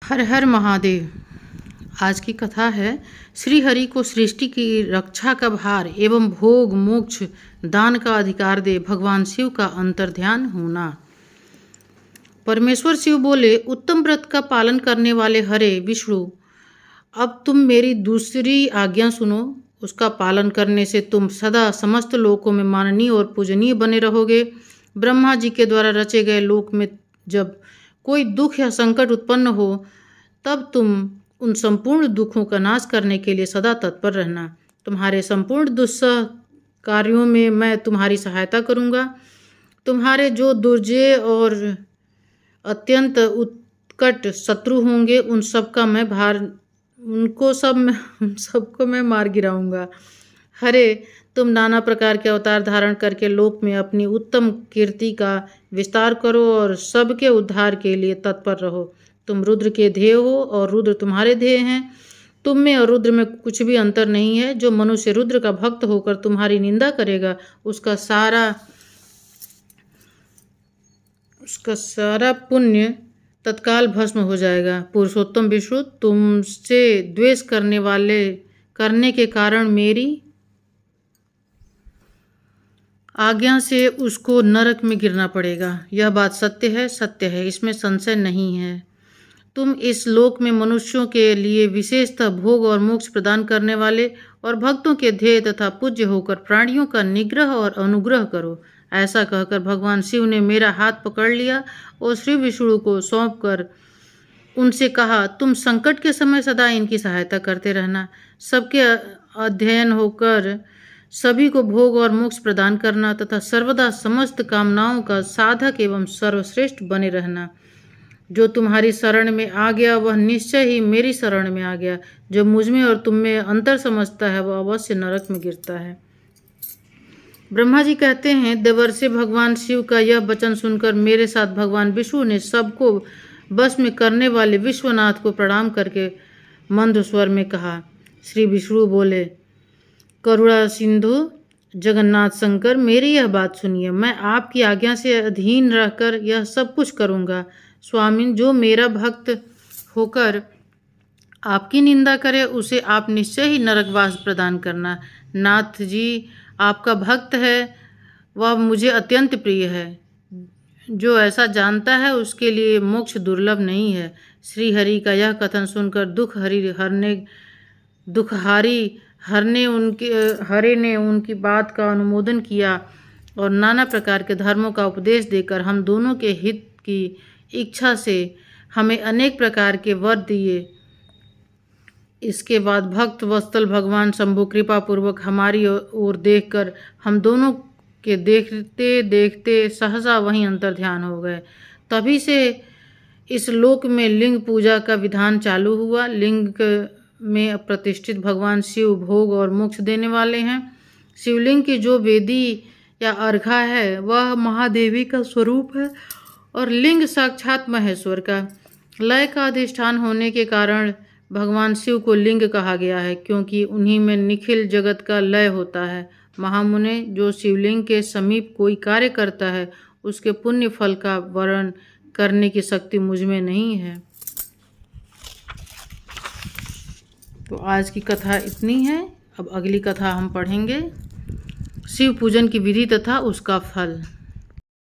हर हर महादेव। आज की कथा है श्री हरि को सृष्टि की रक्षा का भार एवं भोग मोक्ष दान का अधिकार दे भगवान शिव का अंतर्ध्यान होना। परमेश्वर शिव बोले, उत्तम व्रत का पालन करने वाले हरे विष्णु, अब तुम मेरी दूसरी आज्ञा सुनो। उसका पालन करने से तुम सदा समस्त लोकों में माननीय और पूजनीय बने रहोगे। ब्रह्मा जी के द्वारा रचे गए लोक में जब कोई दुख या संकट उत्पन्न हो तब तुम उन संपूर्ण दुखों का नाश करने के लिए सदा तत्पर रहना। तुम्हारे संपूर्ण दुस्सह कार्यों में मैं तुम्हारी सहायता करूँगा। तुम्हारे जो दुर्जय और अत्यंत उत्कट शत्रु होंगे उन सबको मैं मार गिराऊंगा। हरे, तुम नाना प्रकार के अवतार धारण करके लोक में अपनी उत्तम कीर्ति का विस्तार करो और सबके उद्धार के लिए तत्पर रहो। तुम रुद्र के ध्येय हो और रुद्र तुम्हारे ध्येय हैं। तुम में और रुद्र में कुछ भी अंतर नहीं है। जो मनुष्य रुद्र का भक्त होकर तुम्हारी निंदा करेगा उसका सारा पुण्य तत्काल भस्म हो जाएगा। पुरुषोत्तम विष्णु, तुमसे द्वेष करने के कारण मेरी आज्ञा से उसको नरक में गिरना पड़ेगा। यह बात सत्य है, इसमें संशय नहीं है। तुम इस लोक में मनुष्यों के लिए विशेषतः भोग और मोक्ष प्रदान करने वाले और भक्तों के ध्येय तथा पूज्य होकर प्राणियों का निग्रह और अनुग्रह करो। ऐसा कहकर भगवान शिव ने मेरा हाथ पकड़ लिया और श्री विष्णु को सौंपकर उनसे कहा, तुम संकट के समय सदा इनकी सहायता करते रहना। सबके अध्ययन होकर सभी को भोग और मोक्ष प्रदान करना तथा सर्वदा समस्त कामनाओं का साधक एवं सर्वश्रेष्ठ बने रहना। जो तुम्हारी शरण में आ गया वह निश्चय ही मेरी शरण में आ गया। जो मुझ में और तुम में अंतर समझता है वह अवश्य नरक में गिरता है। ब्रह्मा जी कहते हैं, देवर्षि भगवान शिव का यह वचन सुनकर मेरे साथ भगवान विष्णु ने सबको बस में करने वाले विश्वनाथ को प्रणाम करके मंद स्वर में कहा। श्री विष्णु बोले, करुणा सिंधु जगन्नाथ शंकर, मेरी यह बात सुनिए। मैं आपकी आज्ञा से अधीन रहकर यह सब कुछ करूँगा। स्वामी, जो मेरा भक्त होकर आपकी निंदा करे उसे आप निश्चय ही नरकवास प्रदान करना। नाथ जी, आपका भक्त है वह मुझे अत्यंत प्रिय है। जो ऐसा जानता है उसके लिए मोक्ष दुर्लभ नहीं है। श्री हरि का यह कथन सुनकर हरे ने उनकी बात का अनुमोदन किया और नाना प्रकार के धर्मों का उपदेश देकर हम दोनों के हित की इच्छा से हमें अनेक प्रकार के वर दिए। इसके बाद भक्त वत्सल भगवान शंभु कृपा पूर्वक हमारी ओर देखकर हम दोनों के देखते देखते सहसा वहीं अंतर्ध्यान हो गए। तभी से इस लोक में लिंग पूजा का विधान चालू हुआ। लिंग में प्रतिष्ठित भगवान शिव भोग और मोक्ष देने वाले हैं। शिवलिंग की जो वेदी या अर्घा है वह महादेवी का स्वरूप है और लिंग साक्षात महेश्वर का लय का अधिष्ठान होने के कारण भगवान शिव को लिंग कहा गया है, क्योंकि उन्हीं में निखिल जगत का लय होता है। महामुने, जो शिवलिंग के समीप कोई कार्य करता है उसके पुण्य फल का वर्णन करने की शक्ति मुझ में नहीं है। तो आज की कथा इतनी है। अब अगली कथा हम पढ़ेंगे शिव पूजन की विधि तथा उसका फल।